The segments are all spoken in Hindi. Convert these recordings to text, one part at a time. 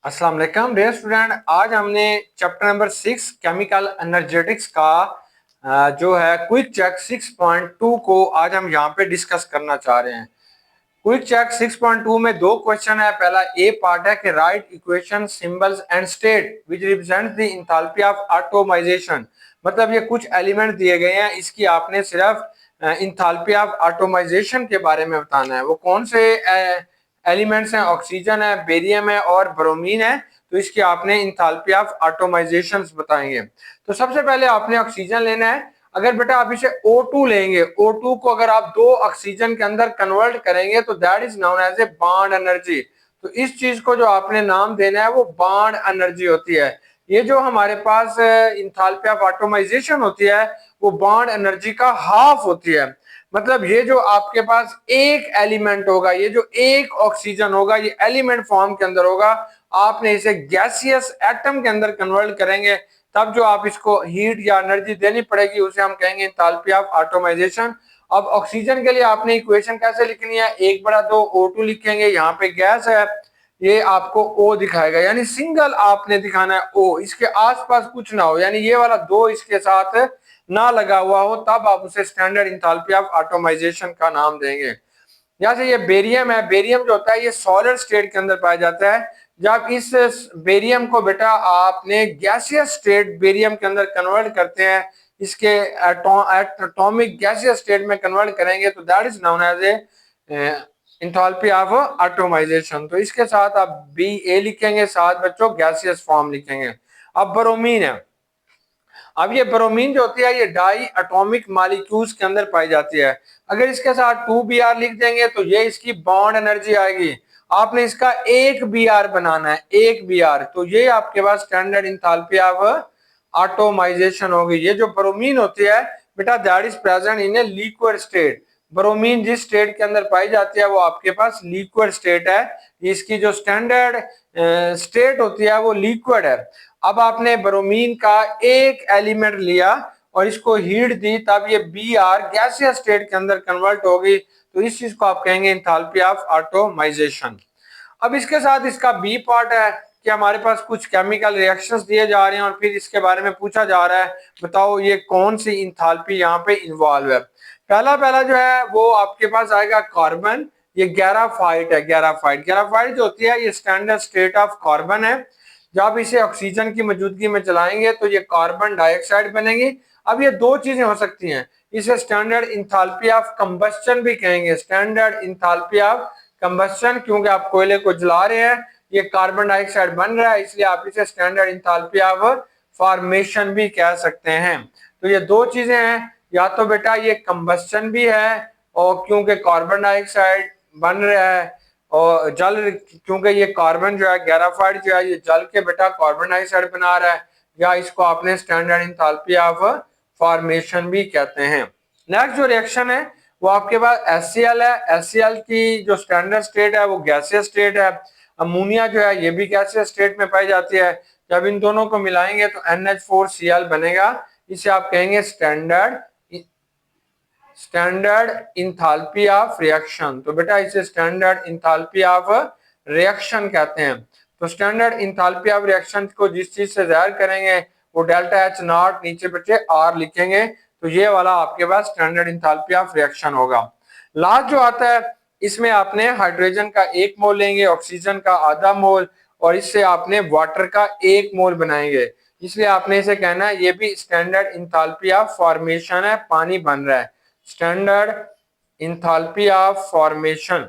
अस्सलाम वालेकुम डियर स्टूडेंट। आज हमने चैप्टर नंबर 6 केमिकल एनर्जेटिक्स का जो है क्विक चेक 6.2 को आज हम यहाँ पे डिस्कस करना चाह रहे हैं। क्विक चेक 6.2 में दो क्वेश्चन है। पहला ए पार्ट है कि right equation symbols and state which represent the enthalpy of atomization. मतलब ये कुछ एलिमेंट दिए गए हैं, इसकी आपने सिर्फ इंथैल्पी ऑफ एटोमाइजेशन के बारे में बताना है। वो कौन से एलिमेंट्स हैं? ऑक्सीजन है, बेरियम है और ब्रोमीन है। तो इसकी आपने इंथैल्पी ऑफ एटोमाइजेशन बताएंगे। तो सबसे पहले आपने ऑक्सीजन लेना है। अगर बेटा आप इसे O2 लेंगे, O2 को अगर आप दो ऑक्सीजन के अंदर कन्वर्ट करेंगे तो that is known as a bond energy. तो इस चीज को जो आपने नाम देना है वो बॉन्ड एनर्जी होती है। ये जो हमारे पास इंथैल्पी ऑफ एटोमाइजेशन होती है वो बॉन्ड एनर्जी का हाफ होती है। मतलब ये जो आपके पास एक एलिमेंट होगा, ये जो एक ऑक्सीजन होगा, ये एलिमेंट फॉर्म के अंदर होगा, आपने इसे गैसियस एटम के अंदर कन्वर्ट करेंगे, तब जो आप इसको हीट या एनर्जी देनी पड़ेगी उसे हम कहेंगे एंथैल्पी ऑफ एटोमाइजेशन। अब ऑक्सीजन के लिए आपने इक्वेशन कैसे लिखनी है? 1/2 O2 लिखेंगे, यहाँ पे गैस है, ये आपको O दिखाएगा, यानी सिंगल आपने दिखाना है O, इसके आसपास कुछ ना हो, यानी ये वाला दो इसके साथ ना लगा हुआ हो, तब आप उसे स्टैंडर्ड एंथैल्पी ऑफ एटोमाइजेशन का नाम देंगे। जैसे ये बेरियम है, बेरियम जो होता है ये सॉलिड स्टेट के अंदर पाया जाता है। जब इस बेरियम को बेटा आपने गैसियस स्टेट बेरियम के अंदर कन्वर्ट करते हैं, इसके एटॉमिक गैसियस स्टेट में कन्वर्ट करेंगे तो that is known as a enthalpy of atomization. तो इसके साथ आप Ba लिखेंगे, साथ बच्चों गैसियस फॉर्म लिखेंगे। अब ब्रोमीन है। अब ये ब्रोमीन जो होती है ये डाई एटॉमिक मॉलिक्यूल्स के अंदर पाई जाती है। अगर इसके साथ 2Br लिख देंगे तो ये इसकी बॉन्ड एनर्जी आएगी। आपने इसका एक Br बनाना है, एक Br, तो ये आपके पास स्टैंडर्ड इंथैल्पी ऑफ एटोमाइजेशन होगी। ये जो ब्रोमीन होती है बेटा that is present in a liquid state. Bromine जिस स्टेट के अंदर पाई जाती है वो आपके पास लिक्विड स्टेट है। इसकी जो स्टैंडर्ड स्टेट होती है वो लिक्विड है। अब आपने ब्रोमीन का एक एलिमेंट लिया और इसको हीट दी, तब ये Br गैसियस स्टेट के अंदर कन्वर्ट होगी। तो इस चीज को आप कहेंगे एंथैल्पी ऑफ एटोमाइजेशन। अब इसके साथ इसका बी पार्ट है कि हमारे पास कुछ केमिकल रिएक्शंस दिए जा रहे हैं और फिर इसके बारे में पूछा जा रहा है बताओ ये कौन सी इंथैल्पी यहाँ पे इन्वॉल्व है। पहला पहला जो है वो आपके पास आएगा कार्बन। ये ग्राफाइट है, ग्राफाइट। ग्राफाइट जो होती है ये स्टैंडर्ड स्टेट ऑफ कार्बन है। जब इसे ऑक्सीजन की मौजूदगी में चलाएंगे तो ये कार्बन डाइऑक्साइड बनेगी। अब ये दो चीजें हो सकती हैं, इसे स्टैंडर्ड इंथैल्पी ऑफ कंबस्शन भी कहेंगे, स्टैंडर्ड इंथैल्पी ऑफ कंबस्शन, क्योंकि आप कोयले को जला रहे हैं, ये कार्बन डाइऑक्साइड बन रहा है, इसलिए आप इसे स्टैंडर्ड इंथैल्पी ऑफ फॉर्मेशन भी कह सकते हैं। तो ये दो चीजें हैं, या तो बेटा ये कंबस्शन भी है और क्योंकि कार्बन डाइऑक्साइड बन रहा है, और जल क्योंकि ये कार्बन जो है ग्राफाइट जो है ये जल के बेटा कार्बन डाइऑक्साइड बना रहा है, या इसको आपने स्टैंडर्ड इंथैल्पी ऑफ फॉर्मेशन भी कहते हैं। नेक्स्ट जो रिएक्शन है वो आपके पास HCl है। HCl की जो स्टैंडर्ड स्टेट है वो गैसियस स्टेट है। अमोनिया जो है ये भी गैसियस स्टेट में पाई जाती है। जब इन दोनों को मिलाएंगे तो NH4Cl बनेगा। इसे आप कहेंगे स्टैंडर्ड इंथैल्पी ऑफ रिएक्शन। तो बेटा इसे स्टैंडर्ड इंथैल्पी ऑफ रिएक्शन कहते हैं। तो स्टैंडर्ड इंथैल्पी ऑफ रिएक्शन को जिस चीज से जाहिर करेंगे वो डेल्टा H नॉट, नीचे बच्चे R लिखेंगे, तो ये वाला आपके पास स्टैंडर्ड इंथैल्पी ऑफ रिएक्शन होगा। लास्ट जो आता है इसमें आपने हाइड्रोजन का 1 मोल लेंगे, ऑक्सीजन का आधा मोल, और इससे आपने वाटर का 1 मोल बनाएंगे, इसलिए आपने इसे कहना है ये भी स्टैंडर्ड इंथैल्पी ऑफ फॉर्मेशन है, पानी बन रहा है, स्टैंडर्ड इंथैल्पी ऑफ फॉर्मेशन।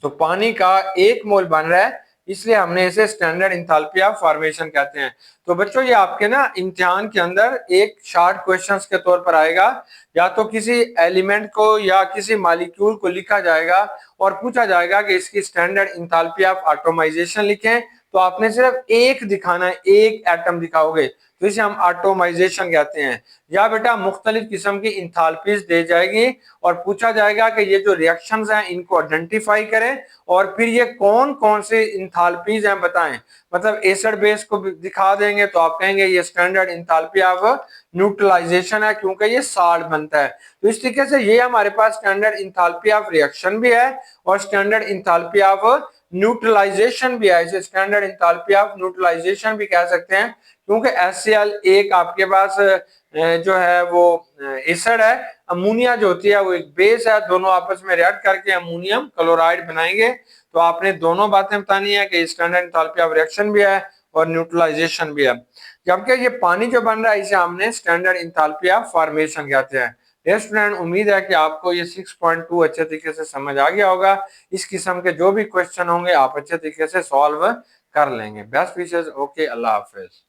तो पानी का 1 मोल बन रहा है, इसलिए हमने इसे स्टैंडर्ड इंथैल्पी ऑफ फॉर्मेशन कहते हैं। तो बच्चों ये आपके ना इम्तिहान के अंदर एक शॉर्ट क्वेश्चंस के तौर पर आएगा, या तो किसी एलिमेंट को या किसी मॉलिक्यूल को लिखा जाएगा और पूछा जाएगा कि इसकी स्टैंडर्ड इंथैल्पी ऑफ एटोमाइजेशन लिखें, तो आपने सिर्फ एक दिखाना है, एक एटम दिखाओगे, तो इसे हम एटोमाइजेशन कहते हैं। या बेटा मुख्तलिफ किस्म की इंथैल्पीज दे जाएगी और पूछा जाएगा कि ये जो रिएक्शंस हैं इनको आइडेंटिफाई करें और फिर ये कौन कौन से इंथैल्पीज हैं बताएं। मतलब एसिड बेस को दिखा देंगे तो आप कहेंगे ये स्टैंडर्ड इंथैल्पी ऑफ न्यूट्रलाइजेशन है क्योंकि ये साल्ट बनता है। तो इस तरीके से ये हमारे पास स्टैंडर्ड इंथैल्पी ऑफ रिएक्शन भी है और स्टैंडर्ड इंथैल्पी ऑफ न्यूट्रलाइजेशन भी है, इसे स्टैंडर्ड इंथैल्पी ऑफ न्यूट्रलाइजेशन भी कह सकते हैं, क्योंकि HCl एक आपके पास जो है वो एसिड है, अमोनिया जो होती है वो एक बेस है, दोनों आपस में रिएक्ट करके अमोनियम क्लोराइड बनाएंगे। तो आपने दोनों बातें बतानी है कि स्टैंडर्ड इंथैल्पी ऑफ रिएक्शन भी है और न्यूट्रलाइजेशन भी है। जबकि ये पानी जो बन रहा है इसे हमने स्टैंडर्ड इंथैल्पी ऑफ फॉर्मेशन कहते हैं। स्टूडेंट, उम्मीद है कि आपको ये 6.2 अच्छे तरीके से समझ आ गया होगा। इस किस्म के जो भी क्वेश्चन होंगे आप अच्छे तरीके से सॉल्व कर लेंगे। Best wishes. ओके, अल्लाह हाफिज।